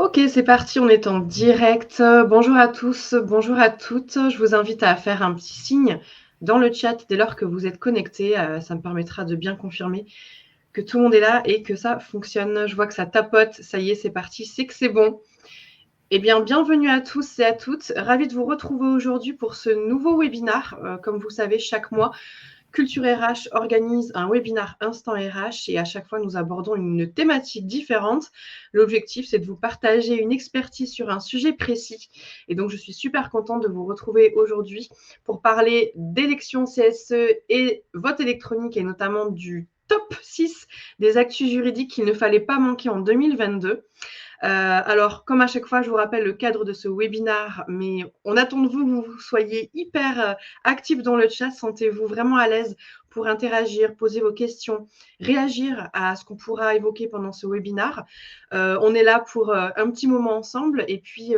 Ok, c'est parti, on est en direct. Bonjour à tous, bonjour à toutes. Je vous invite à faire un petit signe dans le chat dès lors que vous êtes connectés. Ça me permettra de bien confirmer que tout le monde est là et que ça fonctionne. Je vois que ça tapote, ça y est, c'est parti, c'est que c'est bon. Eh bien, bienvenue à tous et à toutes. Ravi de vous retrouver aujourd'hui pour ce nouveau webinaire. Comme vous savez, chaque mois, Culture RH organise un webinar Instant RH et à chaque fois, nous abordons une thématique différente. L'objectif, c'est de vous partager une expertise sur un sujet précis. Et donc, je suis super contente de vous retrouver aujourd'hui pour parler d'élections CSE et vote électronique et notamment du top 6 des actus juridiques qu'il ne fallait pas manquer en 2022. Alors, comme à chaque fois, je vous rappelle le cadre de ce webinaire, mais on attend de vous que vous soyez hyper actifs dans le chat. Sentez-vous vraiment à l'aise pour interagir, poser vos questions, réagir à ce qu'on pourra évoquer pendant ce webinaire. On est là pour un petit moment ensemble et puis,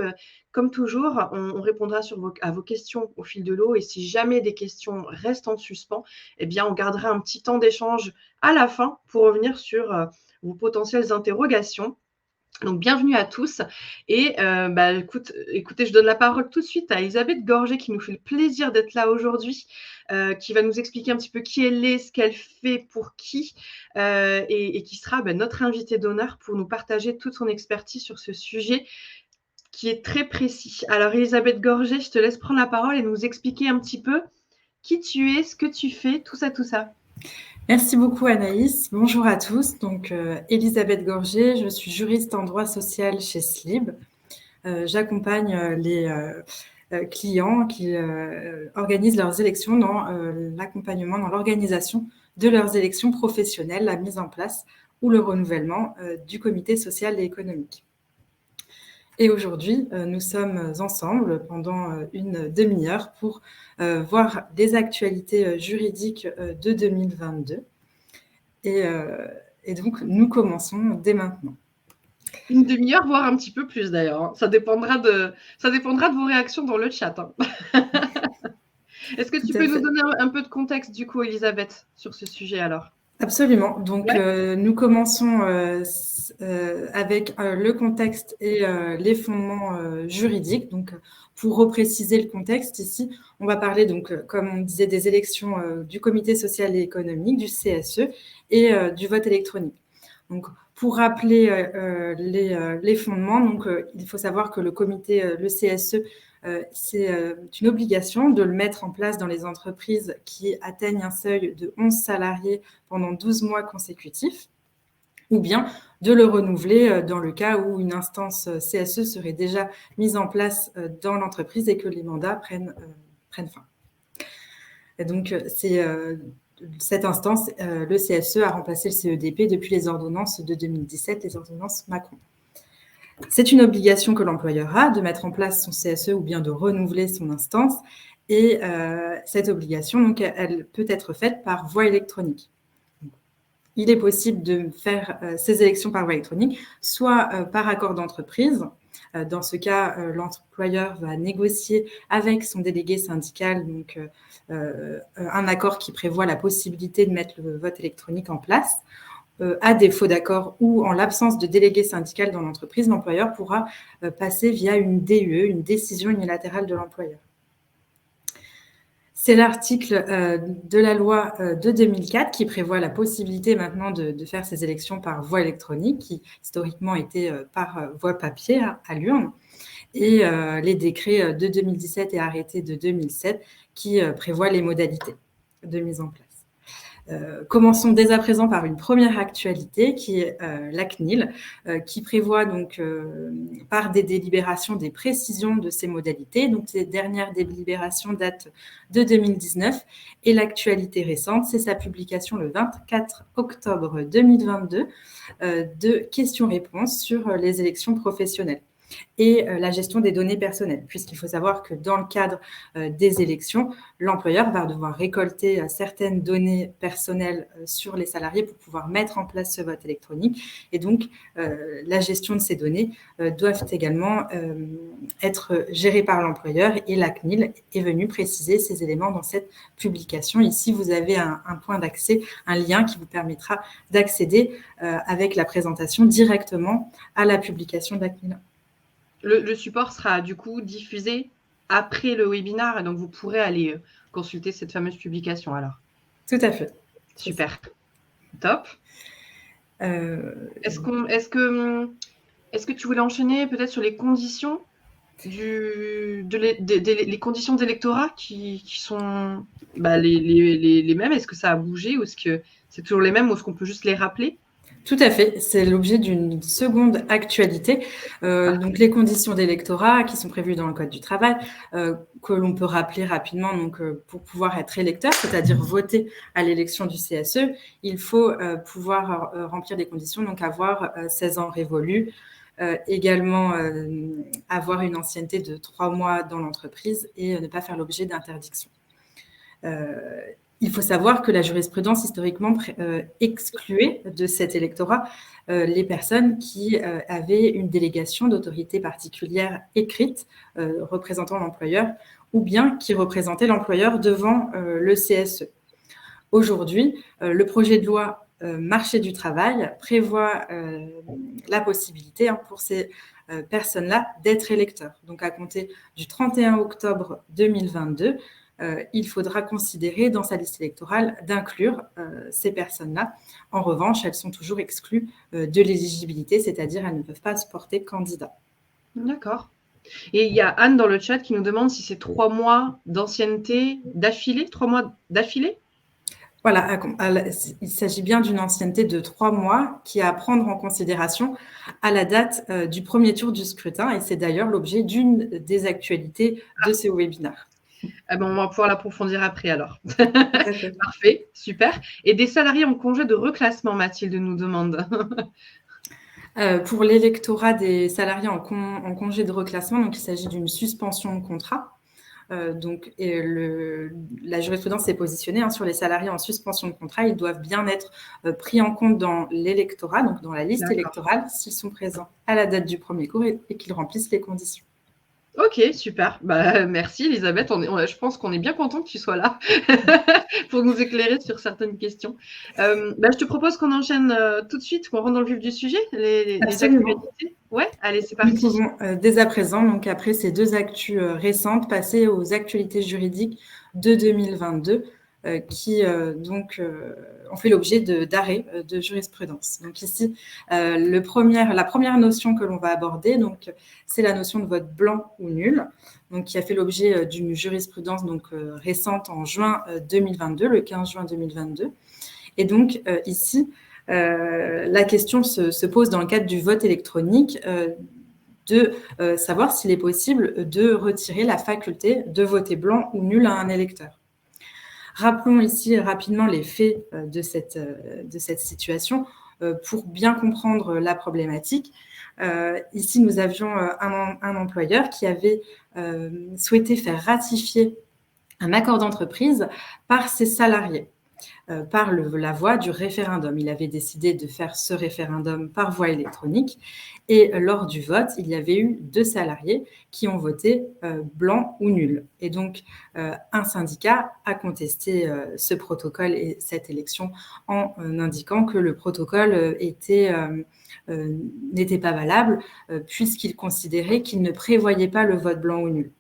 comme toujours, on répondra à vos questions au fil de l'eau et si jamais des questions restent en suspens, eh bien, on gardera un petit temps d'échange à la fin pour revenir sur vos potentielles interrogations. Donc, bienvenue à tous. Et écoutez, je donne la parole tout de suite à Elisabeth Gorgé qui nous fait le plaisir d'être là aujourd'hui, qui va nous expliquer un petit peu qui elle est, ce qu'elle fait pour qui, et qui sera notre invitée d'honneur pour nous partager toute son expertise sur ce sujet qui est très précis. Alors, Elisabeth Gorgé, je te laisse prendre la parole et nous expliquer un petit peu qui tu es, ce que tu fais, tout ça, tout ça. Merci beaucoup Anaïs. Bonjour à tous. Donc, Elisabeth Gorgé, je suis juriste en droit social chez SLIB. J'accompagne les clients qui organisent leurs élections dans l'accompagnement, dans l'organisation de leurs élections professionnelles, la mise en place ou le renouvellement du comité social et économique. Et aujourd'hui, nous sommes ensemble pendant une demi-heure pour voir les actualités juridiques de 2022. Et donc, nous commençons dès maintenant. Une demi-heure, voire un petit peu plus d'ailleurs. Hein. Ça dépendra de vos réactions dans le chat. Hein. Est-ce que tu peux nous donner un peu de contexte du coup, Elisabeth, sur ce sujet alors ? Absolument. Donc, nous commençons avec le contexte et les fondements juridiques. Donc, pour repréciser le contexte ici, on va parler donc, comme on disait, des élections du Comité social et économique, du CSE et du vote électronique. Donc, pour rappeler les fondements, donc, il faut savoir que le comité, le CSE, c'est une obligation de le mettre en place dans les entreprises qui atteignent un seuil de 11 salariés pendant 12 mois consécutifs, ou bien de le renouveler dans le cas où une instance CSE serait déjà mise en place dans l'entreprise et que les mandats prennent fin. Et donc, c'est cette instance, le CSE a remplacé le CEDP depuis les ordonnances de 2017, les ordonnances Macron. C'est une obligation que l'employeur a de mettre en place son CSE ou bien de renouveler son instance. Et cette obligation, donc, elle peut être faite par voie électronique. Il est possible de faire ces élections par voie électronique, soit par accord d'entreprise. Dans ce cas, l'employeur va négocier avec son délégué syndical donc, un accord qui prévoit la possibilité de mettre le vote électronique en place. À défaut d'accord ou en l'absence de délégué syndical dans l'entreprise, l'employeur pourra passer via une DUE, une décision unilatérale de l'employeur. C'est l'article de la loi de 2004 qui prévoit la possibilité maintenant de faire ces élections par voie électronique, qui historiquement étaient par voie papier à l'urne, et les décrets de 2017 et arrêtés de 2007 qui prévoient les modalités de mise en place. Commençons dès à présent par une première actualité qui est la CNIL, qui prévoit donc par des délibérations des précisions de ces modalités. Donc ces dernières délibérations datent de 2019 et l'actualité récente, c'est sa publication le 24 octobre 2022 de questions-réponses sur les élections professionnelles et la gestion des données personnelles, puisqu'il faut savoir que dans le cadre des élections, l'employeur va devoir récolter certaines données personnelles sur les salariés pour pouvoir mettre en place ce vote électronique. Et donc, la gestion de ces données doivent également être gérées par l'employeur et la CNIL est venue préciser ces éléments dans cette publication. Ici, vous avez un point d'accès, un lien qui vous permettra d'accéder avec la présentation directement à la publication de la CNIL. Le support sera du coup diffusé après le webinaire, et donc vous pourrez aller consulter cette fameuse publication alors. Tout à fait. Super. Top. Est-ce que tu voulais enchaîner peut-être sur les conditions les conditions d'électorat qui sont les mêmes? Est-ce que ça a bougé ou est-ce que c'est toujours les mêmes ou est-ce qu'on peut juste les rappeler? Tout à fait, c'est l'objet d'une seconde actualité. Donc les conditions d'électorat qui sont prévues dans le Code du travail, que l'on peut rappeler rapidement. Donc pour pouvoir être électeur, c'est-à-dire voter à l'élection du CSE, il faut pouvoir remplir des conditions, donc avoir 16 ans révolus, également avoir une ancienneté de 3 mois dans l'entreprise et ne pas faire l'objet d'interdiction. Il faut savoir que la jurisprudence historiquement excluait de cet électorat les personnes qui avaient une délégation d'autorité particulière écrite représentant l'employeur ou bien qui représentaient l'employeur devant le CSE. Aujourd'hui, le projet de loi marché du travail prévoit la possibilité pour ces personnes-là d'être électeurs. Donc à compter du 31 octobre 2022, il faudra considérer dans sa liste électorale d'inclure ces personnes-là. En revanche, elles sont toujours exclues de l'éligibilité, c'est-à-dire elles ne peuvent pas se porter candidat. D'accord. Et il y a Anne dans le chat qui nous demande si c'est 3 mois d'ancienneté d'affilée, 3 mois d'affilée? Voilà, il s'agit bien d'une ancienneté de 3 mois qui est à prendre en considération à la date du premier tour du scrutin, et c'est d'ailleurs l'objet d'une des actualités de ce webinaire. Ah ben, on va pouvoir l'approfondir après alors. Parfait, super. Et des salariés en congé de reclassement, Mathilde nous demande. Pour l'électorat des salariés en congé de reclassement, donc il s'agit d'une suspension de contrat. La jurisprudence s'est positionnée sur les salariés en suspension de contrat. Ils doivent bien être pris en compte dans l'électorat, donc dans la liste électorale, s'ils sont présents à la date du premier cours et qu'ils remplissent les conditions. Ok, super. Merci Elisabeth. Je pense qu'on est bien content que tu sois là pour nous éclairer sur certaines questions. Je te propose qu'on enchaîne tout de suite, qu'on rentre dans le vif du sujet, les actualités. Ouais, allez, c'est parti. Nous pouvons dès à présent, donc après ces 2 actus récentes, passer aux actualités juridiques de 2022 qui ont fait l'objet d'arrêts de jurisprudence. Donc ici, la première notion que l'on va aborder, c'est la notion de vote blanc ou nul, donc qui a fait l'objet d'une jurisprudence récente en juin 2022, le 15 juin 2022. Et donc ici, la question se pose dans le cadre du vote électronique de savoir s'il est possible de retirer la faculté de voter blanc ou nul à un électeur. Rappelons ici rapidement les faits de cette situation pour bien comprendre la problématique. Ici, nous avions un employeur qui avait souhaité faire ratifier un accord d'entreprise par ses salariés. Par la voie du référendum. Il avait décidé de faire ce référendum par voie électronique et lors du vote, il y avait eu 2 salariés qui ont voté blanc ou nul. Et donc, un syndicat a contesté ce protocole et cette élection en indiquant que le protocole n'était pas valable puisqu'il considérait qu'il ne prévoyait pas le vote blanc ou nul.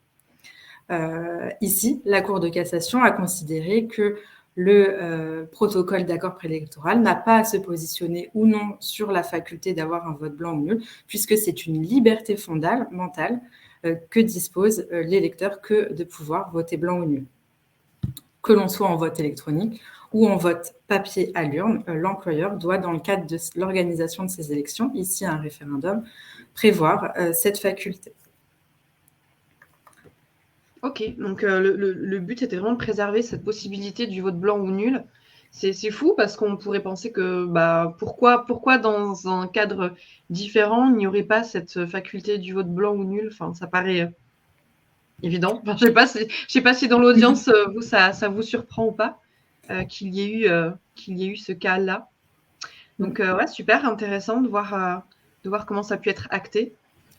Ici, la Cour de cassation a considéré que le protocole d'accord préélectoral n'a pas à se positionner ou non sur la faculté d'avoir un vote blanc ou nul, puisque c'est une liberté fondamentale que dispose l'électeur que de pouvoir voter blanc ou nul. Que l'on soit en vote électronique ou en vote papier à l'urne, l'employeur doit, dans le cadre de l'organisation de ces élections, ici un référendum, prévoir cette faculté. Ok, donc le but était vraiment de préserver cette possibilité du vote blanc ou nul. C'est fou parce qu'on pourrait penser que pourquoi dans un cadre différent, il n'y aurait pas cette faculté du vote blanc ou nul. Enfin, ça paraît évident. Enfin, je sais pas si dans l'audience, vous, ça vous surprend ou pas qu'il y ait eu ce cas-là. Donc, ouais, super intéressant de voir comment ça a pu être acté.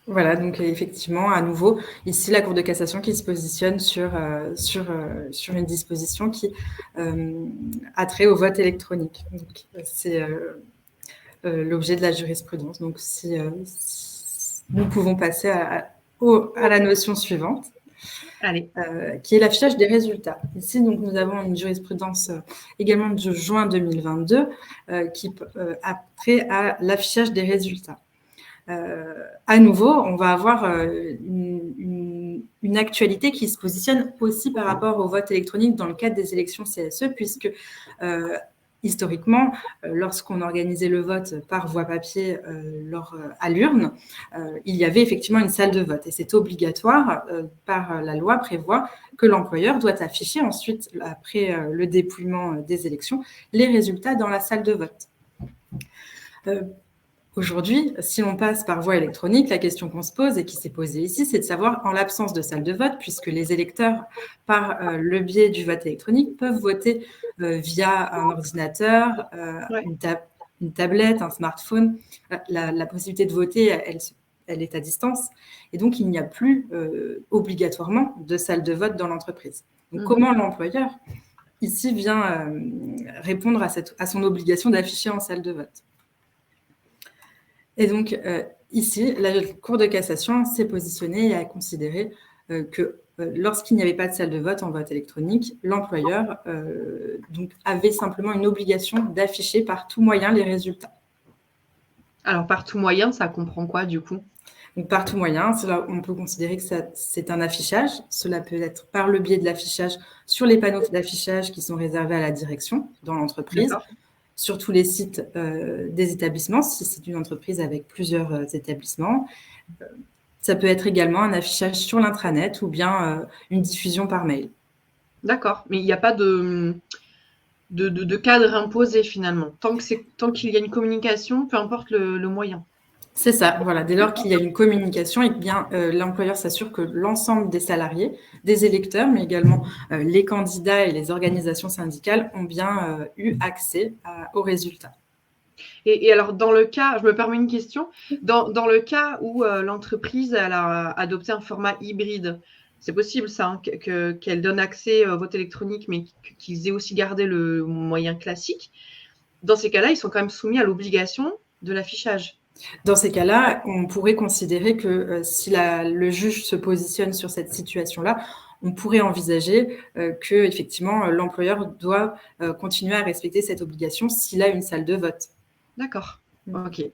Voilà, donc effectivement, à nouveau, ici, la Cour de cassation qui se positionne sur une disposition qui a trait au vote électronique. Donc, c'est l'objet de la jurisprudence. Donc, si nous pouvons passer à la notion suivante, qui est l'affichage des résultats. Ici, donc, nous avons une jurisprudence également de juin 2022 qui a trait à l'affichage des résultats. À nouveau, on va avoir une actualité qui se positionne aussi par rapport au vote électronique dans le cadre des élections CSE, puisque historiquement, lorsqu'on organisait le vote par voie papier à l'urne, il y avait effectivement une salle de vote. Et c'est obligatoire, par la loi prévoit que l'employeur doit afficher ensuite, après le dépouillement des élections, les résultats dans la salle de vote. Aujourd'hui, si on passe par voie électronique, la question qu'on se pose et qui s'est posée ici, c'est de savoir, en l'absence de salle de vote, puisque les électeurs, par le biais du vote électronique, peuvent voter via un ordinateur, une tablette, un smartphone. La possibilité de voter, elle est à distance. Et donc, il n'y a plus obligatoirement de salle de vote dans l'entreprise. Donc, comment l'employeur, ici, vient répondre à son obligation d'afficher en salle de vote? Et donc, ici, la Cour de cassation s'est positionnée et a considéré que lorsqu'il n'y avait pas de salle de vote en vote électronique, l'employeur donc avait simplement une obligation d'afficher par tout moyen les résultats. Alors, par tout moyen, ça comprend quoi, du coup? Donc, par tout moyen, on peut considérer que c'est un affichage. Cela peut être par le biais de l'affichage sur les panneaux d'affichage qui sont réservés à la direction dans l'entreprise, sur tous les sites des établissements, si c'est une entreprise avec plusieurs établissements. Ça peut être également un affichage sur l'intranet ou bien une diffusion par mail. D'accord, mais il n'y a pas de cadre imposé finalement. Tant qu'il y a une communication, peu importe le moyen. C'est ça, voilà. Dès lors qu'il y a une communication, et bien l'employeur s'assure que l'ensemble des salariés, des électeurs, mais également les candidats et les organisations syndicales ont bien eu accès aux résultats. Et alors, dans le cas, je me permets une question, dans le cas où l'entreprise a adopté un format hybride, c'est possible ça, hein, qu'elle donne accès au vote électronique, mais qu'ils aient aussi gardé le moyen classique. Dans ces cas-là, ils sont quand même soumis à l'obligation de l'affichage. Dans ces cas-là, on pourrait considérer que si le juge se positionne sur cette situation-là, on pourrait envisager que effectivement l'employeur doit continuer à respecter cette obligation s'il a une salle de vote. D'accord, ok.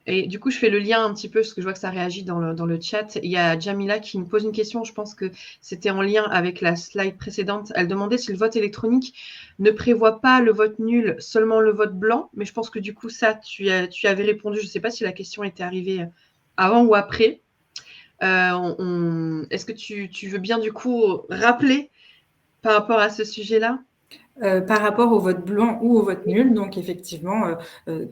Et du coup, je fais le lien un petit peu, parce que je vois que ça réagit dans le chat. Il y a Jamila qui me pose une question, je pense que c'était en lien avec la slide précédente. Elle demandait si le vote électronique ne prévoit pas le vote nul, seulement le vote blanc. Mais je pense que du coup, ça, tu avais répondu. Je ne sais pas si la question était arrivée avant ou après. Est-ce que tu veux bien du coup rappeler par rapport à ce sujet-là ? Par rapport au vote blanc ou au vote nul, donc effectivement,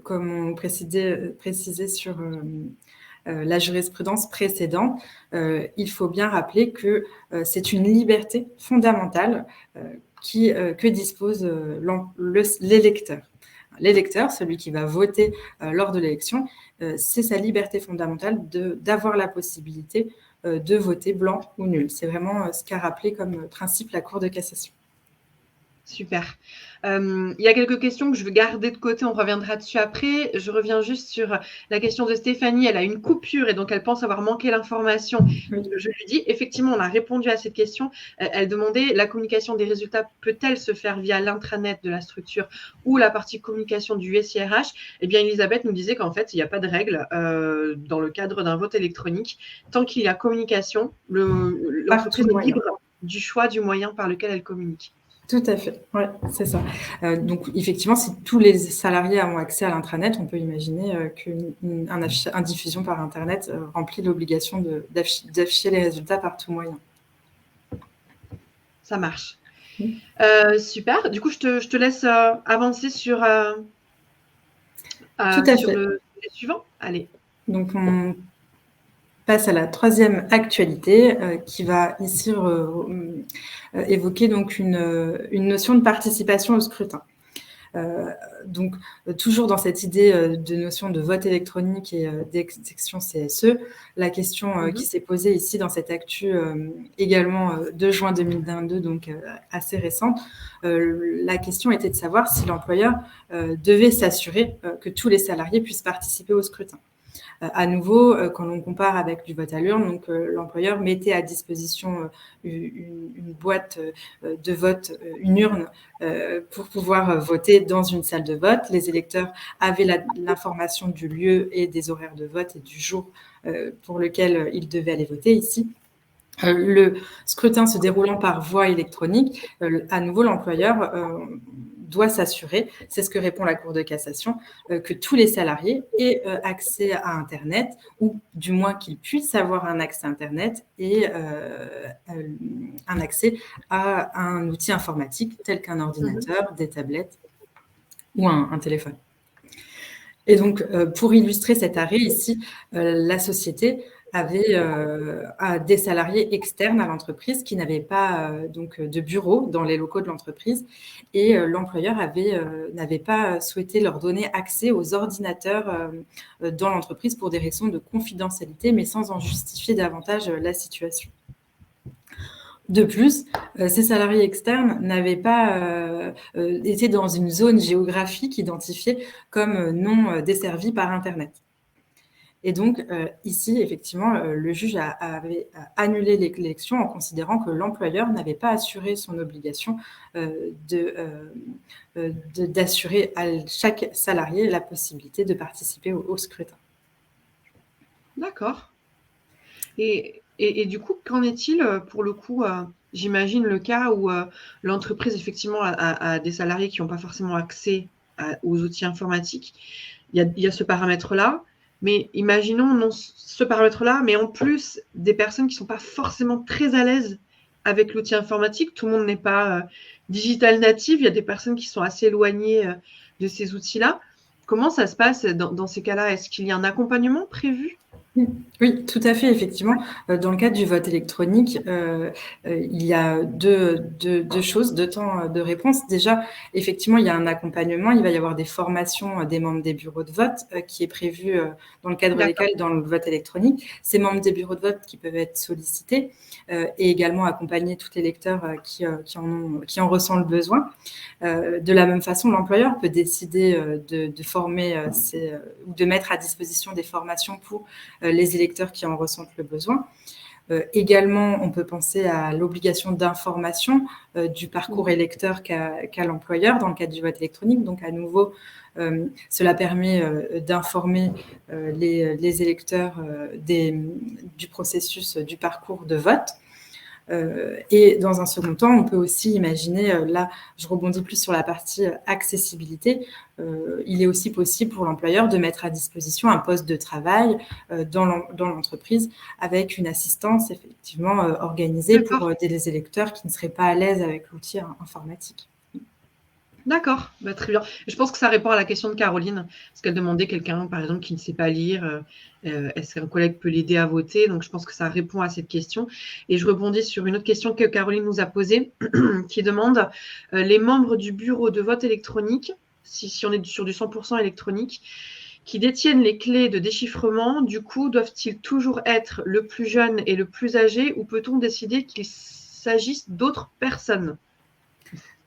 comme on précisait sur la jurisprudence précédente, il faut bien rappeler que c'est une liberté fondamentale que dispose l'électeur. L'électeur, celui qui va voter lors de l'élection, c'est sa liberté fondamentale d'avoir la possibilité de voter blanc ou nul. C'est vraiment ce qu'a rappelé comme principe la Cour de cassation. Super. Il y a quelques questions que je veux garder de côté, on reviendra dessus après. Je reviens juste sur la question de Stéphanie. Elle a une coupure et donc elle pense avoir manqué l'information. Oui. Je lui dis, effectivement, on a répondu à cette question. Elle demandait, la communication des résultats peut-elle se faire via l'intranet de la structure ou la partie communication du SIRH? Eh bien, Elisabeth nous disait qu'en fait, il n'y a pas de règle dans le cadre d'un vote électronique. Tant qu'il y a communication, l'entreprise est libre du choix du moyen par lequel elle communique. Tout à fait, oui, c'est ça. Donc, effectivement, si tous les salariés ont accès à l'intranet, on peut imaginer qu'une diffusion par Internet remplit l'obligation d'afficher les résultats par tout moyen. Ça marche. Super. Du coup, je te laisse avancer sur le suivant. Allez. Donc, on passe à la troisième actualité qui va ici évoquer donc une notion de participation au scrutin. Donc, toujours dans cette idée de notion de vote électronique et d'élection CSE, la question qui s'est posée ici dans cette actu également de juin 2022, donc assez récente, la question était de savoir si l'employeur devait s'assurer que tous les salariés puissent participer au scrutin. À nouveau, quand l'on compare avec du vote à l'urne, donc l'employeur mettait à disposition une boîte de vote, une urne, pour pouvoir voter dans une salle de vote. Les électeurs avaient l'information du lieu et des horaires de vote et du jour pour lequel ils devaient aller voter ici. Le scrutin se déroulant par voie électronique, à nouveau, l'employeur doit s'assurer, c'est ce que répond la Cour de cassation, que tous les salariés aient accès à Internet, ou du moins qu'ils puissent avoir un accès à Internet et un accès à un outil informatique tel qu'un ordinateur, des tablettes ou un téléphone. Et donc, pour illustrer cet arrêt ici, la société avait des salariés externes à l'entreprise qui n'avaient pas donc de bureau dans les locaux de l'entreprise, et l'employeur n'avait pas souhaité leur donner accès aux ordinateurs dans l'entreprise pour des raisons de confidentialité, mais sans en justifier davantage la situation. De plus, ces salariés externes n'avaient pas été dans une zone géographique identifiée comme non desservie par Internet. Et donc, ici, effectivement, le juge avait annulé l'élection en considérant que l'employeur n'avait pas assuré son obligation d'assurer à chaque salarié la possibilité de participer au scrutin. D'accord. Et du coup, qu'en est-il pour le coup j'imagine le cas où l'entreprise, effectivement, a des salariés qui n'ont pas forcément accès aux outils informatiques. Il y a ce paramètre-là. Mais imaginons non ce paramètre-là, mais en plus des personnes qui ne sont pas forcément très à l'aise avec l'outil informatique. Tout le monde n'est pas digital native. Il y a des personnes qui sont assez éloignées de ces outils-là. Comment ça se passe dans ces cas-là? Est-ce qu'il y a un accompagnement prévu? Oui, tout à fait, effectivement. Dans le cadre du vote électronique, il y a deux choses, deux temps de réponse. Déjà, effectivement, il y a un accompagnement. Il va y avoir des formations des membres des bureaux de vote qui est prévu dans le cadre légal dans le vote électronique. Ces membres des bureaux de vote qui peuvent être sollicités et également accompagner tous les électeurs qui en ressentent le besoin. De la même façon, l'employeur peut décider de former ou de mettre à disposition des formations pour les électeurs qui en ressentent le besoin. Également, on peut penser à l'obligation d'information du parcours électeur qu'a l'employeur dans le cadre du vote électronique. Donc, à nouveau, cela permet d'informer les électeurs du processus du parcours de vote. Et dans un second temps, on peut aussi imaginer, là je rebondis plus sur la partie accessibilité, il est aussi possible pour l'employeur de mettre à disposition un poste de travail dans l'entreprise avec une assistance effectivement organisée pour des électeurs qui ne seraient pas à l'aise avec l'outil informatique. D'accord, très bien. Je pense que ça répond à la question de Caroline, parce qu'elle demandait quelqu'un, par exemple, qui ne sait pas lire, est-ce qu'un collègue peut l'aider à voter? Donc, je pense que ça répond à cette question. Et je rebondis sur une autre question que Caroline nous a posée, qui demande les membres du bureau de vote électronique, si on est sur du 100% électronique, qui détiennent les clés de déchiffrement, du coup, doivent-ils toujours être le plus jeune et le plus âgé, ou peut-on décider qu'il s'agisse d'autres personnes?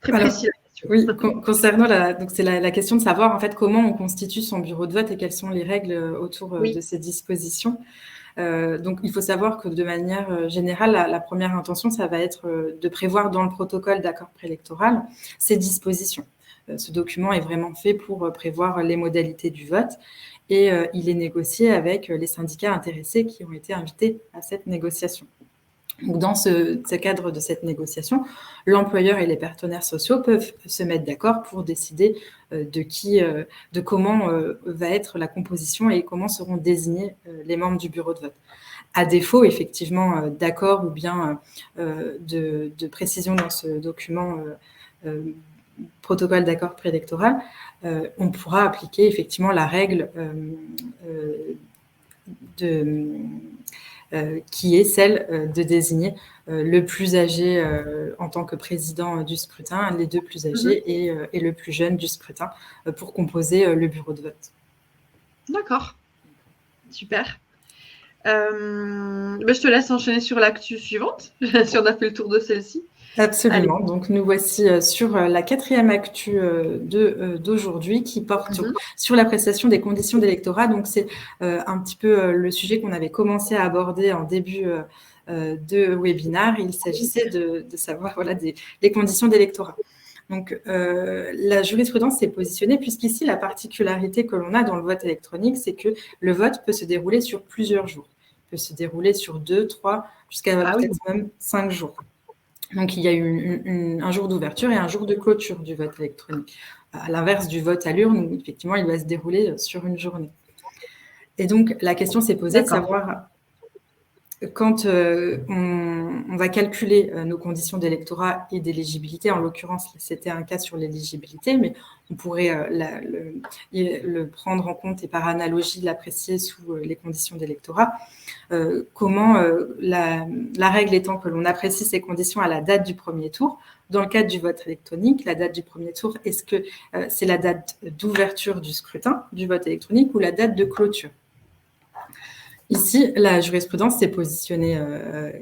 Très précis. Oui, concernant donc c'est la question de savoir en fait comment on constitue son bureau de vote et quelles sont les règles autour de ces dispositions. Donc, il faut savoir que de manière générale, la première intention, ça va être de prévoir dans le protocole d'accord préélectoral ces dispositions. Ce document est vraiment fait pour prévoir les modalités du vote et il est négocié avec les syndicats intéressés qui ont été invités à cette négociation. Donc, dans ce cadre de cette négociation, l'employeur et les partenaires sociaux peuvent se mettre d'accord pour décider de comment va être la composition et comment seront désignés les membres du bureau de vote. À défaut, effectivement, d'accord ou bien de précision dans ce document protocole d'accord préélectoral, on pourra appliquer effectivement la règle qui est celle de désigner le plus âgé en tant que président du scrutin, les deux plus âgés et le plus jeune du scrutin pour composer le bureau de vote. D'accord, super. Je te laisse enchaîner sur l'actu suivante, si on a fait le tour de celle-ci. Absolument. Donc, nous voici sur la 4e actu d'aujourd'hui qui porte sur l'appréciation des conditions d'électorat. Donc, c'est un petit peu le sujet qu'on avait commencé à aborder en début de webinaire. Il s'agissait de savoir des conditions d'électorat. Donc, la jurisprudence s'est positionnée puisqu'ici, la particularité que l'on a dans le vote électronique, c'est que le vote peut se dérouler sur plusieurs jours. Il peut se dérouler sur 2, 3, jusqu'à peut-être même 5 jours. Donc, il y a un jour d'ouverture et un jour de clôture du vote électronique. À l'inverse du vote à l'urne, où effectivement, il va se dérouler sur une journée. Et donc, la question s'est posée de savoir, quand on va calculer nos conditions d'électorat et d'éligibilité, en l'occurrence, c'était un cas sur l'éligibilité, mais on pourrait le prendre en compte et par analogie l'apprécier sous les conditions d'électorat. Comment la règle étant que l'on apprécie ces conditions à la date du premier tour. Dans le cadre du vote électronique, la date du premier tour, est-ce que c'est la date d'ouverture du scrutin du vote électronique ou la date de clôture? Ici, la jurisprudence s'est positionnée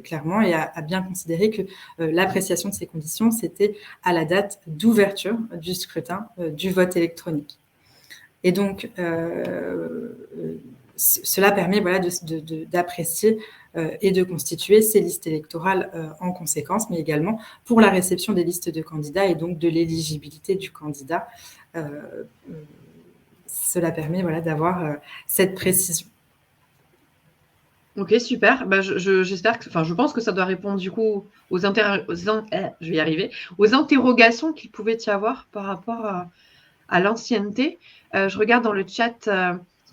clairement et a bien considéré que l'appréciation de ces conditions, c'était à la date d'ouverture du scrutin du vote électronique. Et donc, cela permet d'apprécier et de constituer ces listes électorales en conséquence, mais également pour la réception des listes de candidats et donc de l'éligibilité du candidat. Cela permet d'avoir cette précision. Ok, super. J'espère je pense que ça doit répondre du coup aux interrogations qu'il pouvait y avoir par rapport à l'ancienneté. Je regarde dans le chat,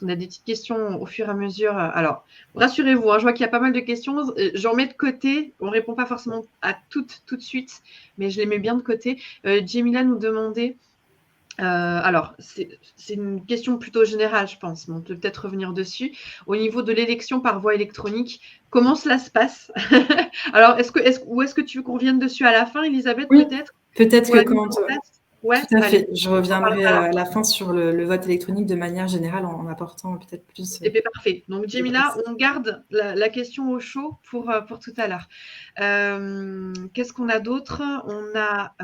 on a des petites questions au fur et à mesure. Alors, rassurez-vous, je vois qu'il y a pas mal de questions. J'en mets de côté. On ne répond pas forcément à toutes tout de suite, mais je les mets bien de côté. Jemila nous demandait. Alors, c'est une question plutôt générale, je pense, mais on peut peut-être revenir dessus. Au niveau de l'élection par voie électronique, comment cela se passe? Alors, est-ce que tu veux qu'on revienne dessus à la fin, Elisabeth, peut-être? Peut-être que quand... Ouais, tout à fait. Je reviendrai à la fin sur le vote électronique de manière générale en apportant peut-être plus... Et bien, parfait. Donc, Jemila, on garde la question au chaud pour tout à l'heure. Qu'est-ce qu'on a d'autre? On a...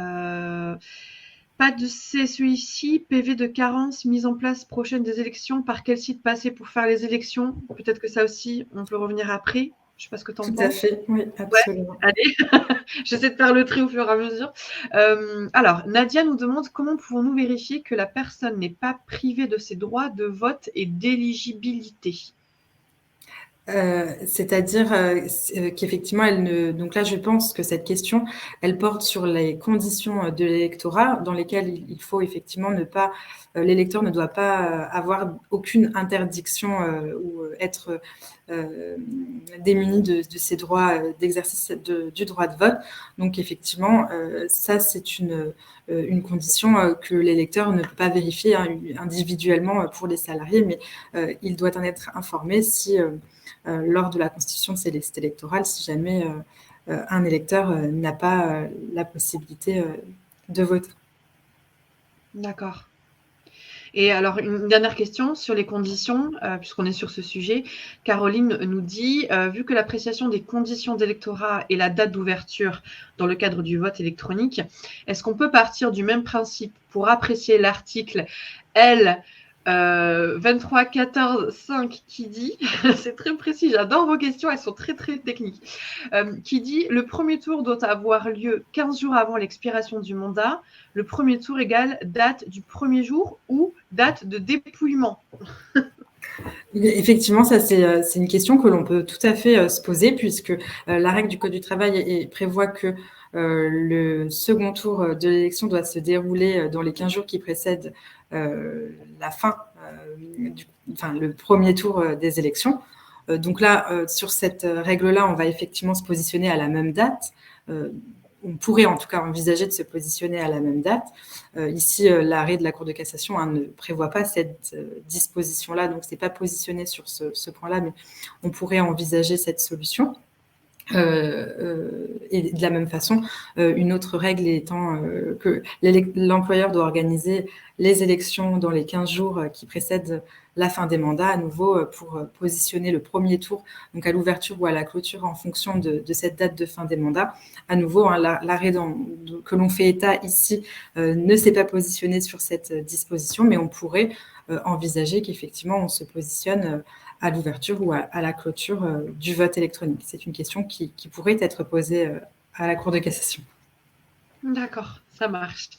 pas de CSE ici, PV de carence, mise en place prochaine des élections, par quel site passer pour faire les élections? Peut-être que ça aussi, on peut revenir après. Je ne sais pas ce que tu en penses. Tout à fait, oui, absolument. Ouais, allez, j'essaie de faire le tri au fur et à mesure. Alors, Nadia nous demande comment pouvons-nous vérifier que la personne n'est pas privée de ses droits de vote et d'éligibilité? C'est-à-dire qu'effectivement, donc là, je pense que cette question, elle porte sur les conditions de l'électorat dans lesquelles il faut effectivement l'électeur ne doit pas avoir aucune interdiction ou être démuni de ses droits d'exercice du droit de vote. Donc effectivement, ça, c'est une condition que l'électeur ne peut pas vérifier individuellement pour les salariés, mais il doit en être informé si... lors de la constitution de ces listes électorales, si jamais un électeur n'a pas la possibilité de voter. D'accord. Et alors, une dernière question sur les conditions, puisqu'on est sur ce sujet. Caroline nous dit, vu que l'appréciation des conditions d'électorat et la date d'ouverture dans le cadre du vote électronique, est-ce qu'on peut partir du même principe pour apprécier l'article L 23.14.5 qui dit, c'est très précis, j'adore vos questions, elles sont très très techniques, qui dit le premier tour doit avoir lieu 15 jours avant l'expiration du mandat, le premier tour égale date du premier jour ou date de dépouillement. Effectivement, ça c'est une question que l'on peut tout à fait se poser puisque la règle du Code du travail prévoit que le second tour de l'élection doit se dérouler dans les 15 jours qui précèdent la fin, le premier tour des élections. Donc là, sur cette règle-là, on va effectivement se positionner à la même date. On pourrait en tout cas envisager de se positionner à la même date. Ici, l'arrêt de la Cour de cassation ne prévoit pas cette disposition-là, donc ce n'est pas positionné sur ce point-là, mais on pourrait envisager cette solution. Et de la même façon, une autre règle étant que l'employeur doit organiser les élections dans les 15 jours qui précèdent la fin des mandats, à nouveau pour positionner le premier tour, donc à l'ouverture ou à la clôture en fonction de cette date de fin des mandats. À nouveau, l'arrêt que l'on fait état ici ne s'est pas positionné sur cette disposition, mais on pourrait envisager qu'effectivement on se positionne à l'ouverture ou à la clôture du vote électronique. C'est une question qui pourrait être posée à la Cour de cassation. D'accord, ça marche.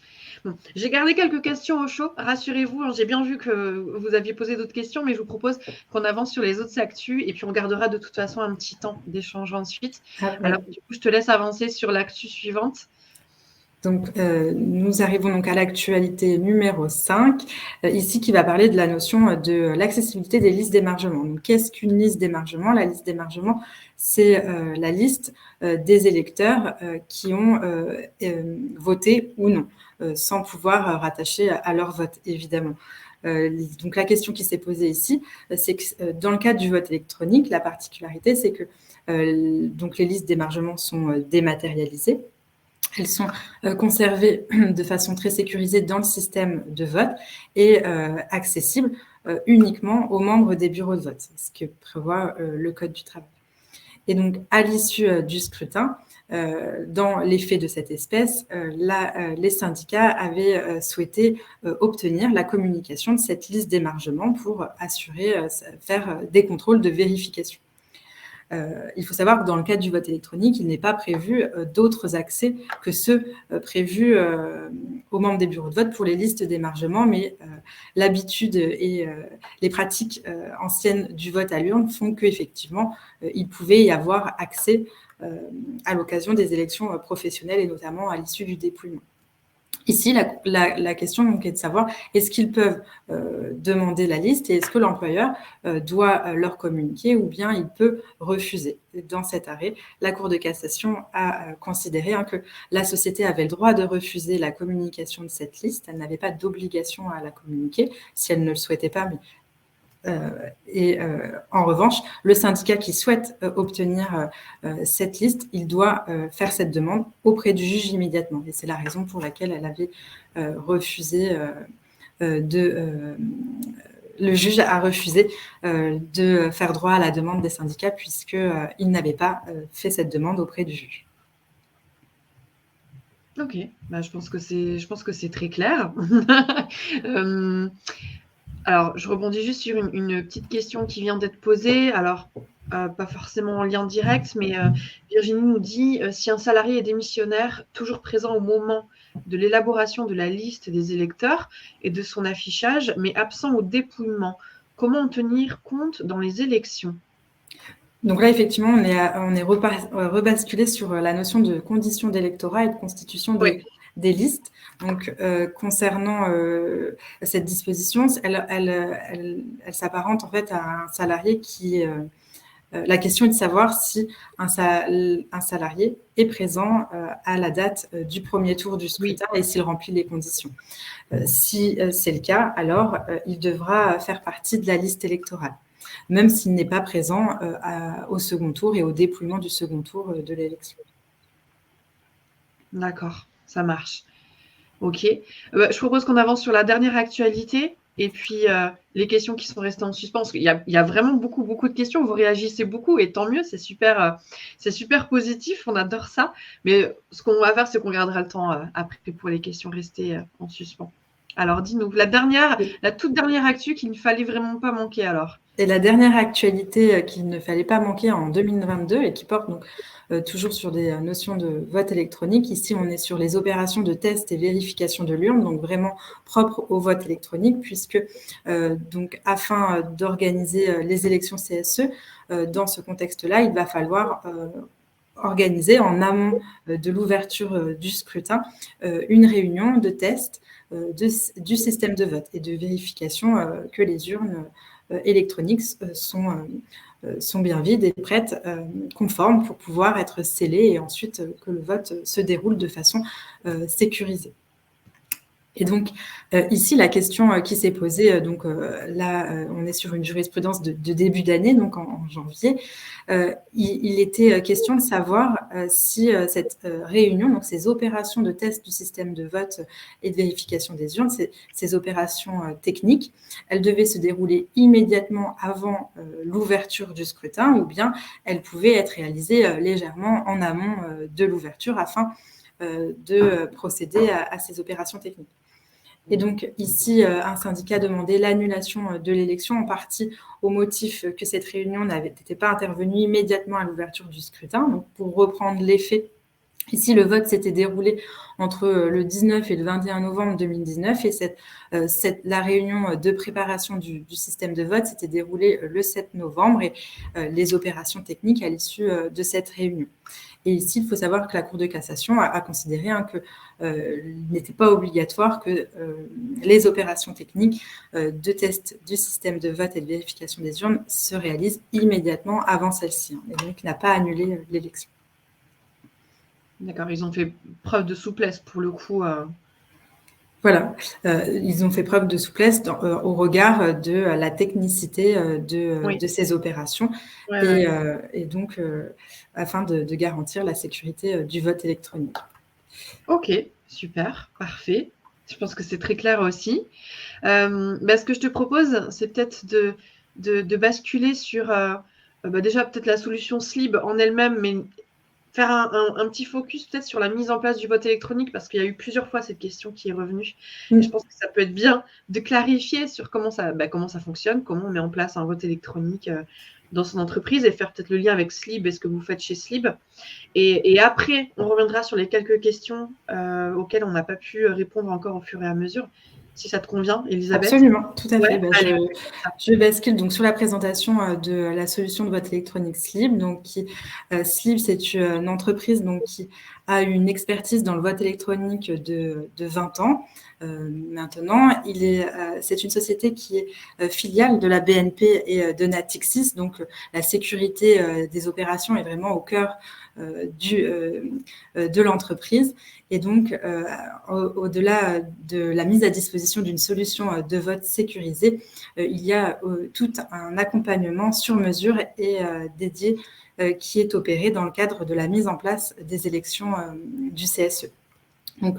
Bon, j'ai gardé quelques questions au chaud, rassurez-vous, hein, j'ai bien vu que vous aviez posé d'autres questions, mais je vous propose qu'on avance sur les autres actus et puis on gardera de toute façon un petit temps d'échange ensuite. Alors, du coup, je te laisse avancer sur l'actu suivante. Donc, nous arrivons donc à l'actualité numéro 5, ici qui va parler de la notion de l'accessibilité des listes d'émargement. Donc, qu'est-ce qu'une liste d'émargement? La liste d'émargement, c'est la liste des électeurs qui ont voté ou non, sans pouvoir rattacher à leur vote, évidemment. Donc, la question qui s'est posée ici, c'est que dans le cadre du vote électronique, la particularité, c'est que donc les listes d'émargement sont dématérialisées. Elles sont conservées de façon très sécurisée dans le système de vote et accessibles uniquement aux membres des bureaux de vote, ce que prévoit le Code du travail. Et donc, à l'issue du scrutin, dans les faits de cette espèce, les syndicats avaient souhaité obtenir la communication de cette liste d'émargement pour faire des contrôles de vérification. Il faut savoir que dans le cadre du vote électronique, il n'est pas prévu d'autres accès que ceux prévus aux membres des bureaux de vote pour les listes d'émargement, mais l'habitude et les pratiques anciennes du vote à l'urne font qu'effectivement, il pouvait y avoir accès à l'occasion des élections professionnelles et notamment à l'issue du dépouillement. Ici, la question donc est de savoir est-ce qu'ils peuvent demander la liste et est-ce que l'employeur doit leur communiquer ou bien il peut refuser. Dans cet arrêt, la Cour de cassation a considéré que la société avait le droit de refuser la communication de cette liste. Elle n'avait pas d'obligation à la communiquer si elle ne le souhaitait pas, mais en revanche, le syndicat qui souhaite obtenir cette liste, il doit faire cette demande auprès du juge immédiatement. Et c'est la raison pour laquelle elle avait refusé le juge a refusé de faire droit à la demande des syndicats puisqu'il n'avait pas fait cette demande auprès du juge. Ok, bah, je pense que c'est très clair. Alors, je rebondis juste sur une petite question qui vient d'être posée. Alors, pas forcément en lien direct, mais Virginie nous dit si un salarié est démissionnaire, toujours présent au moment de l'élaboration de la liste des électeurs et de son affichage, mais absent au dépouillement, comment en tenir compte dans les élections? Donc là, effectivement, on est rebasculé sur la notion de conditions d'électorat et de constitution des listes. Donc, concernant cette disposition, elle s'apparente en fait à un salarié qui... la question est de savoir si un salarié est présent à la date du premier tour du scrutin et s'il remplit les conditions. Si c'est le cas, alors il devra faire partie de la liste électorale, même s'il n'est pas présent au second tour et au dépouillement du second tour de l'élection. D'accord, ça marche. Ok. Je propose qu'on avance sur la dernière actualité et puis les questions qui sont restées en suspens. Parce qu'il y a vraiment beaucoup de questions. Vous réagissez beaucoup et tant mieux, c'est super positif. On adore ça. Mais ce qu'on va faire, c'est qu'on gardera le temps après pour les questions restées en suspens. Alors, dis-nous, la toute dernière actu qu'il ne fallait vraiment pas manquer alors. Et la dernière actualité qu'il ne fallait pas manquer en 2022 et qui porte donc toujours sur des notions de vote électronique. Ici, on est sur les opérations de test et vérification de l'urne, donc vraiment propre au vote électronique, puisque donc afin d'organiser les élections CSE, dans ce contexte-là, il va falloir organiser en amont de l'ouverture du scrutin une réunion de test du système de vote et de vérification que les urnes électroniques sont bien vides et prêtes, conformes pour pouvoir être scellées et ensuite que le vote se déroule de façon sécurisée. Et donc, ici, la question qui s'est posée, là, on est sur une jurisprudence de début d'année, donc en janvier. Il était question de savoir si cette réunion, donc ces opérations de test du système de vote et de vérification des urnes, ces opérations techniques, elles devaient se dérouler immédiatement avant l'ouverture du scrutin, ou bien elles pouvaient être réalisées légèrement en amont de l'ouverture afin de procéder à ces opérations techniques. Et donc, ici, un syndicat demandait l'annulation de l'élection, en partie au motif que cette réunion n'était pas intervenue immédiatement à l'ouverture du scrutin. Donc, pour reprendre les faits, ici, le vote s'était déroulé entre le 19 et le 21 novembre 2019 et la réunion de préparation du système de vote s'était déroulée le 7 novembre et les opérations techniques à l'issue de cette réunion. Et ici, il faut savoir que la Cour de cassation a considéré qu'il n'était pas obligatoire que les opérations techniques de test du système de vote et de vérification des urnes se réalisent immédiatement avant celle-ci, et donc n'a pas annulé l'élection. D'accord, ils ont fait preuve de souplesse pour le coup. Voilà, ils ont fait preuve de souplesse au regard de la technicité de ces opérations et donc afin de garantir la sécurité du vote électronique. Ok, super, parfait. Je pense que c'est très clair aussi. Ce que je te propose, c'est peut-être de basculer sur déjà peut-être la solution SLIB en elle-même, mais faire un petit focus peut-être sur la mise en place du vote électronique, parce qu'il y a eu plusieurs fois cette question qui est revenue. Et je pense que ça peut être bien de clarifier sur comment ça fonctionne, comment on met en place un vote électronique dans son entreprise et faire peut-être le lien avec SLIB et ce que vous faites chez SLIB. Et après, on reviendra sur les quelques questions auxquelles on n'a pas pu répondre encore au fur et à mesure. Si ça te convient, Elisabeth? Absolument, tout à fait. Je bascule donc sur la présentation de la solution de vote électronique SLIB. Donc, SLIB, c'est une entreprise qui a une expertise dans le vote électronique de 20 ans. Maintenant, c'est une société qui est filiale de la BNP et de Natixis. Donc, la sécurité des opérations est vraiment au cœur de l'entreprise. Et donc, au-delà de la mise à disposition d'une solution de vote sécurisée, il y a tout un accompagnement sur mesure et dédié qui est opéré dans le cadre de la mise en place des élections du CSE. Donc,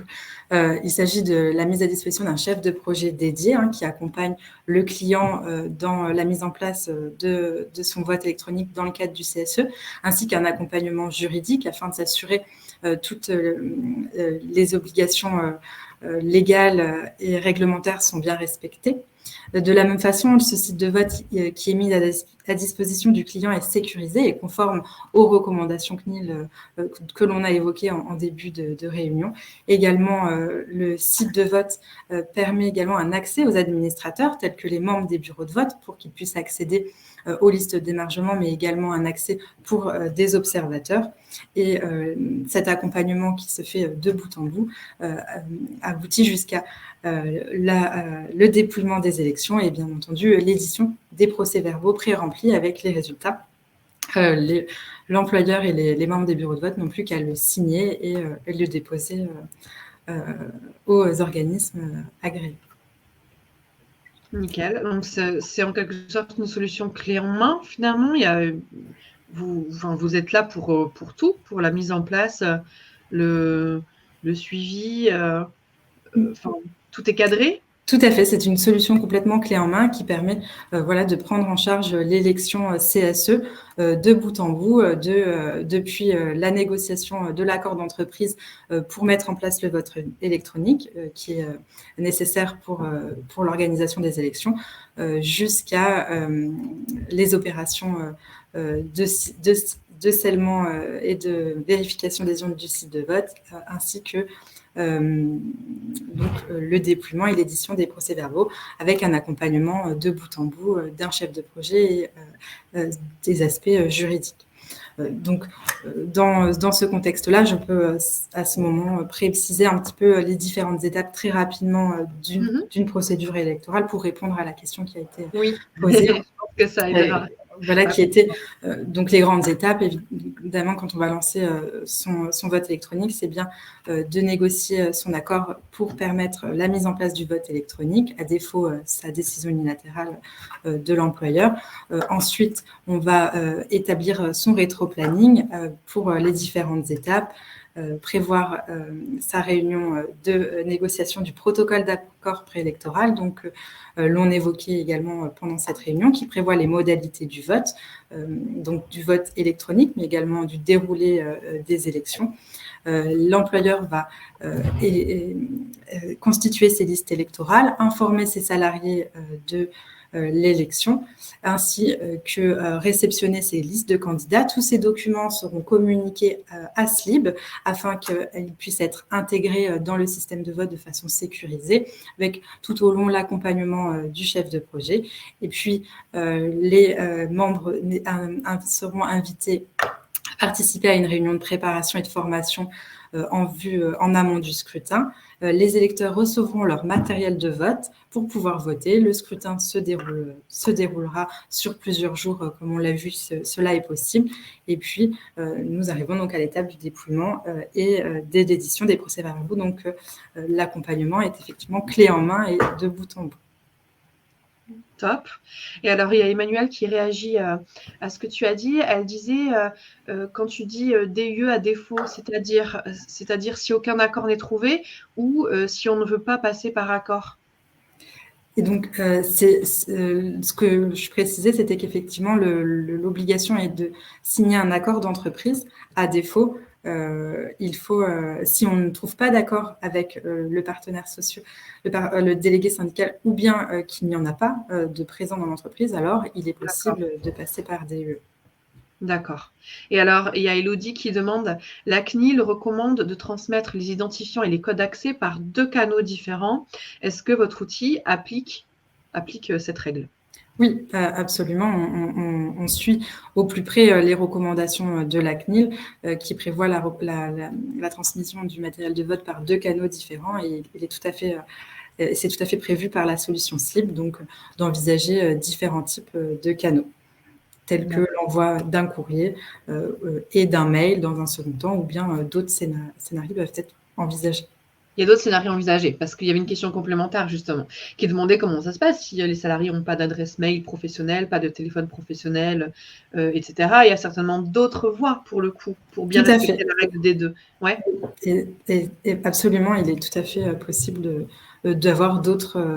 il s'agit de la mise à disposition d'un chef de projet dédié qui accompagne le client dans la mise en place de son vote électronique dans le cadre du CSE, ainsi qu'un accompagnement juridique afin de s'assurer toutes les obligations légales et réglementaires sont bien respectées. De la même façon, ce site de vote qui est mis à disposition du client est sécurisé et conforme aux recommandations CNIL que l'on a évoquées en début de réunion. Également, le site de vote permet également un accès aux administrateurs, tels que les membres des bureaux de vote, pour qu'ils puissent accéder aux listes d'émargement, mais également un accès pour des observateurs. Et cet accompagnement qui se fait de bout en bout aboutit jusqu'à le dépouillement des élections et bien entendu l'édition des procès-verbaux pré-remplis avec les résultats. L'employeur et les membres des bureaux de vote n'ont plus qu'à le signer et le déposer aux organismes agréés. Nickel. Donc, c'est en quelque sorte une solution clé en main, finalement. Vous êtes là pour tout, pour la mise en place, le suivi, tout est cadré? Tout à fait, c'est une solution complètement clé en main qui permet de prendre en charge l'élection CSE de bout en bout, depuis la négociation de l'accord d'entreprise pour mettre en place le vote électronique qui est nécessaire pour l'organisation des élections, jusqu'à les opérations de scellement et de vérification des urnes du site de vote, ainsi que le dépouillement et l'édition des procès-verbaux avec un accompagnement de bout en bout d'un chef de projet et des aspects juridiques. Donc, dans ce contexte-là, je peux à ce moment préciser un petit peu les différentes étapes très rapidement d'une procédure électorale pour répondre à la question qui a été posée. Je pense que ça aidera. Voilà qui étaient donc les grandes étapes. Évidemment, quand on va lancer son vote électronique, c'est bien de négocier son accord pour permettre la mise en place du vote électronique, à défaut sa décision unilatérale de l'employeur. Ensuite, on va établir son rétro-planning pour les différentes étapes, prévoir sa réunion de négociation du protocole d'accord préélectoral, donc l'on évoquait également pendant cette réunion, qui prévoit les modalités du vote, donc du vote électronique, mais également du déroulé des élections. L'employeur va constituer ses listes électorales, informer ses salariés de l'élection, ainsi que réceptionner ces listes de candidats. Tous ces documents seront communiqués à SLIB afin qu'ils puissent être intégrés dans le système de vote de façon sécurisée, avec tout au long l'accompagnement du chef de projet. Et puis, les membres seront invités à participer à une réunion de préparation et de formation en amont du scrutin. Les électeurs recevront leur matériel de vote pour pouvoir voter. Le scrutin se déroulera sur plusieurs jours, comme on l'a vu, cela est possible. Et puis, nous arrivons donc à l'étape du dépouillement et de l'édition des procès-verbaux. Donc, l'accompagnement est effectivement clé en main et de bout en bout. Top. Et alors, il y a Emmanuel qui réagit à ce que tu as dit. Elle disait, quand tu dis DUE à défaut, c'est-à-dire si aucun accord n'est trouvé ou si on ne veut pas passer par accord. Et donc, ce que je précisais, c'était qu'effectivement, l'obligation est de signer un accord d'entreprise. À défaut, il faut, si on ne trouve pas d'accord avec le partenaire social, le délégué syndical, ou bien qu'il n'y en a pas de présent dans l'entreprise, alors il est possible de passer par DUE. D'accord. Et alors, il y a Elodie qui demande, la CNIL recommande de transmettre les identifiants et les codes d'accès par 2 canaux différents. Est-ce que votre outil applique cette règle ? Oui, absolument. On suit au plus près les recommandations de la CNIL qui prévoit la transmission du matériel de vote par 2 canaux différents et c'est tout à fait prévu par la solution SLIB, donc d'envisager différents types de canaux, tels que l'envoi d'un courrier et d'un mail dans un second temps, ou bien d'autres scénarios peuvent être envisagés. Il y a d'autres scénarios envisagés, parce qu'il y avait une question complémentaire, justement, qui demandait comment ça se passe si les salariés n'ont pas d'adresse mail professionnelle, pas de téléphone professionnel, etc. Il y a certainement d'autres voies, pour le coup, pour bien respecter la règle des 2. Ouais. Et absolument, il est tout à fait possible d'avoir d'autres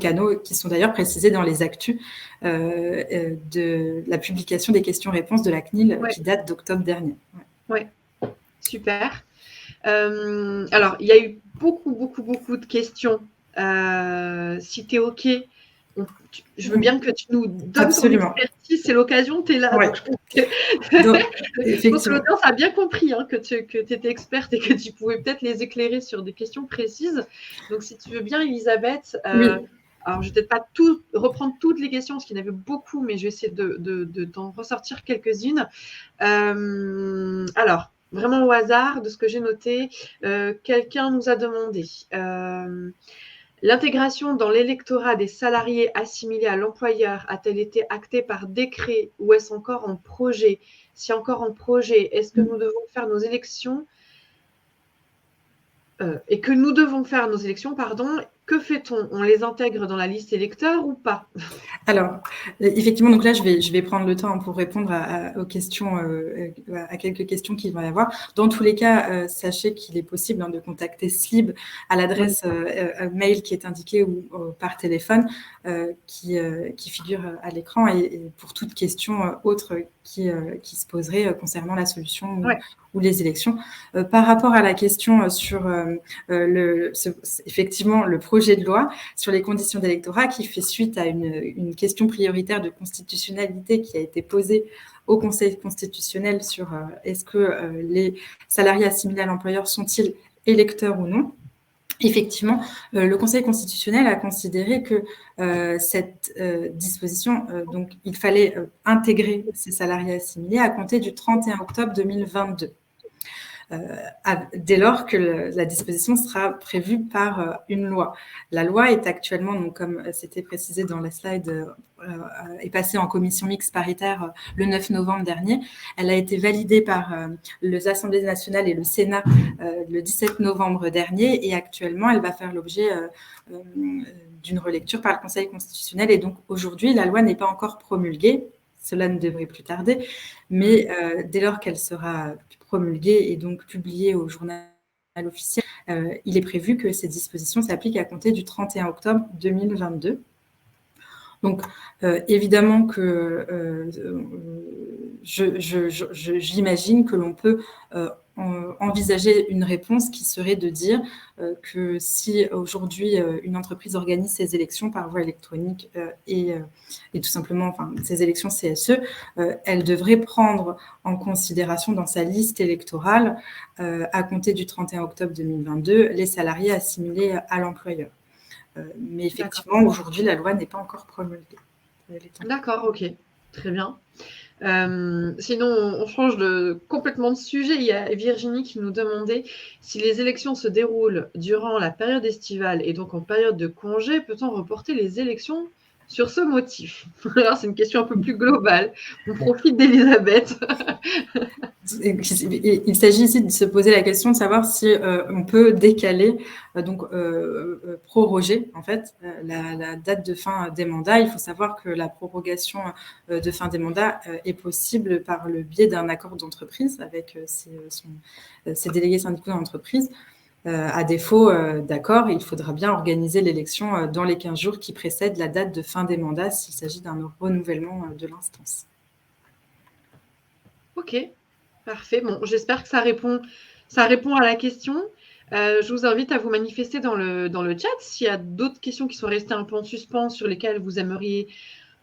canaux qui sont d'ailleurs précisés dans les actus de la publication des questions-réponses de la CNIL qui date d'octobre dernier. Ouais, super. Alors, il y a eu beaucoup de questions. Si tu es OK, je veux bien que tu nous donnes ton expertise. C'est l'occasion, tu es là. Ouais. Donc, je pense que l'audience a bien compris que tu étais experte et que tu pouvais peut-être les éclairer sur des questions précises. Donc, si tu veux bien, Elisabeth, oui. Alors, je ne vais peut-être pas reprendre toutes les questions, parce qu'il y en avait beaucoup, mais je vais essayer de t'en ressortir quelques-unes. Alors, vraiment au hasard de ce que j'ai noté, quelqu'un nous a demandé l'intégration dans l'électorat des salariés assimilés à l'employeur a-t-elle été actée par décret ou est-ce encore en projet ? Si encore en projet, est-ce que nous devons faire nos élections que fait-on ? On les intègre dans la liste électeur ou pas ? Alors, effectivement, donc là, je vais prendre le temps pour répondre aux questions, à quelques questions qu'il va y avoir. Dans tous les cas, sachez qu'il est possible de contacter SLIB à l'adresse mail qui est indiquée ou par téléphone qui figure à l'écran et pour toute question autre qui se poserait concernant la solution ou les élections. Par rapport à la question sur effectivement le projet de loi sur les conditions d'électorat qui fait suite à une question prioritaire de constitutionnalité qui a été posée au Conseil constitutionnel sur est-ce que les salariés assimilés à l'employeur sont-ils électeurs ou non. Effectivement, le Conseil constitutionnel a considéré que cette disposition, donc il fallait intégrer ces salariés assimilés à compter du 31 octobre 2022. dès lors que la disposition sera prévue par une loi. La loi est actuellement, donc, comme c'était précisé dans la slide, est passée en commission mixte paritaire le 9 novembre dernier. Elle a été validée par les Assemblées nationales et le Sénat le 17 novembre dernier, et actuellement, elle va faire l'objet d'une relecture par le Conseil constitutionnel. Et donc, aujourd'hui, la loi n'est pas encore promulguée. Cela ne devrait plus tarder, mais dès lors qu'elle sera promulguée et donc publiée au journal officiel, il est prévu que ces dispositions s'appliquent à compter du 31 octobre 2022. Donc, évidemment que j'imagine que l'on peut envisager une réponse qui serait de dire que si aujourd'hui une entreprise organise ses élections par voie électronique et tout simplement, ces élections CSE, elle devrait prendre en considération dans sa liste électorale, à compter du 31 octobre 2022, les salariés assimilés à l'employeur. Mais effectivement, aujourd'hui, la loi n'est pas encore promulguée. D'accord, ok, très bien. Sinon, on change complètement de sujet. Il y a Virginie qui nous demandait si les élections se déroulent durant la période estivale et donc en période de congé, peut-on reporter les élections sur ce motif? Alors, c'est une question un peu plus globale. On profite d'Elisabeth. Il s'agit ici de se poser la question de savoir si on peut décaler, proroger en fait la date de fin des mandats. Il faut savoir que la prorogation de fin des mandats est possible par le biais d'un accord d'entreprise avec ses délégués syndicaux d'entreprise. À défaut d'accord, il faudra bien organiser l'élection dans les 15 jours qui précèdent la date de fin des mandats s'il s'agit d'un renouvellement de l'instance. Ok. Parfait. Bon, j'espère que ça répond à la question. Je vous invite à vous manifester dans le chat s'il y a d'autres questions qui sont restées un peu en suspens sur lesquelles vous aimeriez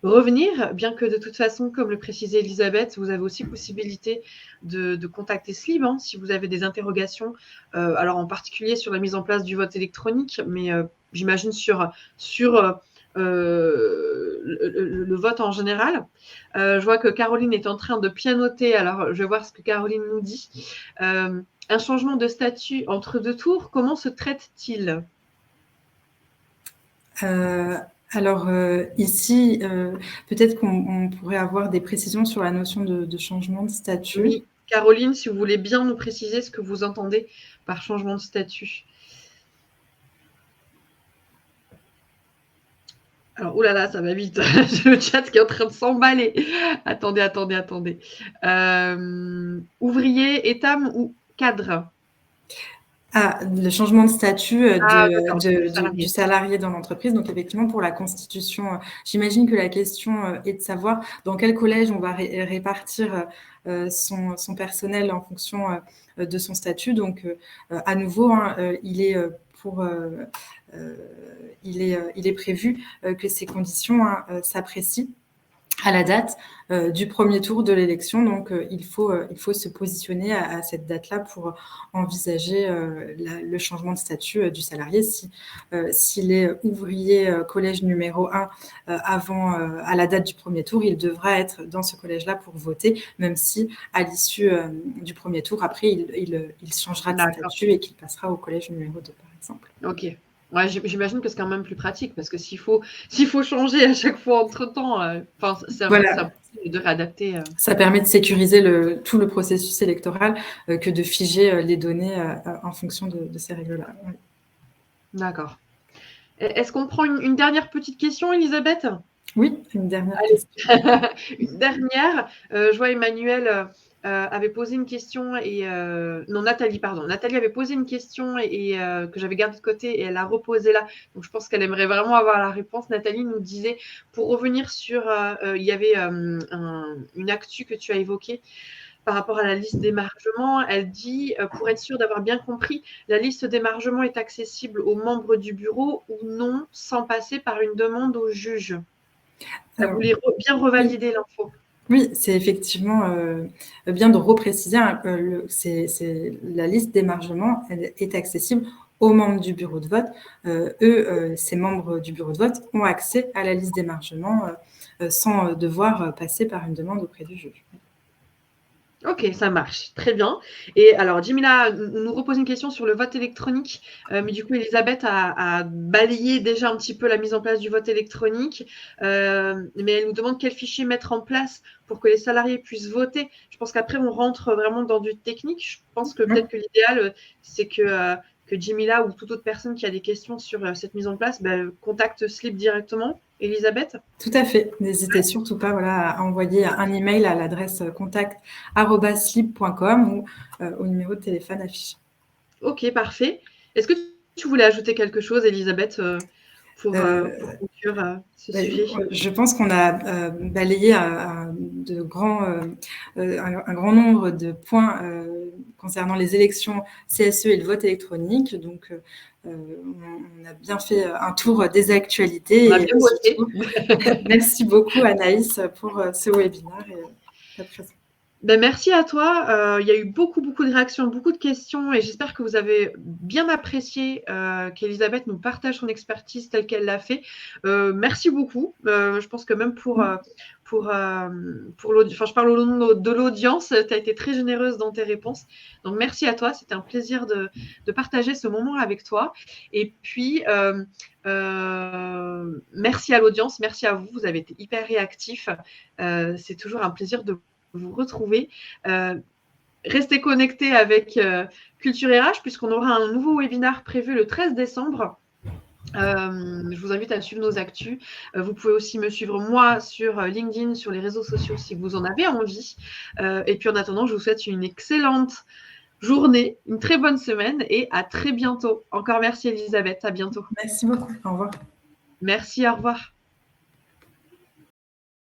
revenir, bien que de toute façon, comme le précisait Elisabeth, vous avez aussi possibilité de contacter Slib si vous avez des interrogations, alors en particulier sur la mise en place du vote électronique, mais j'imagine sur le vote en général. Je vois que Caroline est en train de pianoter, alors je vais voir ce que Caroline nous dit. Un changement de statut entre deux tours, comment se traite-t-il ? Alors ici, peut-être qu'on pourrait avoir des précisions sur la notion de changement de statut. Oui, Caroline, si vous voulez bien nous préciser ce que vous entendez par changement de statut. Alors, oulala, ça va vite. J'ai le chat qui est en train de s'emballer. Attendez. Ouvrier, étam ou cadre ? Le changement de statut du salarié dans l'entreprise. Donc, effectivement, pour la constitution, j'imagine que la question est de savoir dans quel collège on va répartir son personnel en fonction de son statut. Donc, à nouveau, il est prévu que ces conditions s'apprécient à la date du premier tour de l'élection. Donc, il faut se positionner à cette date-là pour envisager le changement de statut du salarié. S'il est ouvrier collège numéro 1 à la date du premier tour, il devra être dans ce collège-là pour voter, même si à l'issue du premier tour, après, il changera de statut et qu'il passera au collège numéro 2, par exemple. Ok. Ouais, j'imagine que c'est quand même plus pratique parce que s'il faut changer à chaque fois entre-temps, c'est impossible de réadapter. Ça permet de sécuriser tout le processus électoral que de figer les données en fonction de ces règles-là. Oui. D'accord. Est-ce qu'on prend une dernière petite question, Elisabeth ? Oui, une dernière question. Une dernière. Je vois Emmanuel avait posé une question Nathalie avait posé une question et que j'avais gardée de côté et elle a reposé là. Donc je pense qu'elle aimerait vraiment avoir la réponse. Nathalie nous disait, pour revenir sur, il y avait une actu que tu as évoquée par rapport à la liste d'émargement. Elle dit, pour être sûre d'avoir bien compris, la liste d'émargement est accessible aux membres du bureau ou non, sans passer par une demande au juge. Elle voulait bien revalider l'info. Oui, c'est effectivement bien de repréciser. La liste d'émargement est accessible aux membres du bureau de vote. Ces membres du bureau de vote ont accès à la liste d'émargement sans devoir passer par une demande auprès du juge. Ok, ça marche, très bien. Et alors, Jimila nous repose une question sur le vote électronique, mais du coup, Elisabeth a balayé déjà un petit peu la mise en place du vote électronique, mais elle nous demande quel fichier mettre en place pour que les salariés puissent voter. Je pense qu'après, on rentre vraiment dans du technique. Je pense que peut-être que l'idéal, c'est que Jimila ou toute autre personne qui a des questions sur cette mise en place, contacte Slip directement. Elisabeth? Tout à fait. N'hésitez surtout pas à envoyer un email à l'adresse contact@slip.com ou au numéro de téléphone affiché. Ok, parfait. Est-ce que tu voulais ajouter quelque chose, Elisabeth, pour conclure ce sujet? Je pense qu'on a balayé un grand nombre de points concernant les élections CSE et le vote électronique. Donc, on a bien fait un tour des actualités. On a bien bossé. Merci beaucoup, Anaïs, pour ce webinaire et ta présence. Merci à toi. Il y a eu beaucoup de réactions, beaucoup de questions et j'espère que vous avez bien apprécié qu'Elisabeth nous partage son expertise telle qu'elle l'a fait. Merci beaucoup. Je pense que même pour l'audience, je parle au nom de l'audience, tu as été très généreuse dans tes réponses. Donc, merci à toi. C'était un plaisir de partager ce moment avec toi. Et puis, merci à l'audience, merci à vous. Vous avez été hyper réactifs. C'est toujours un plaisir de vous retrouver. Restez connectés avec Culture RH puisqu'on aura un nouveau webinaire prévu le 13 décembre. Je vous invite à suivre nos actus. Vous pouvez aussi me suivre moi sur LinkedIn, sur les réseaux sociaux si vous en avez envie. Et puis en attendant, je vous souhaite une excellente journée, une très bonne semaine et à très bientôt. Encore merci Elisabeth, à bientôt. Merci beaucoup, au revoir. Merci, au revoir.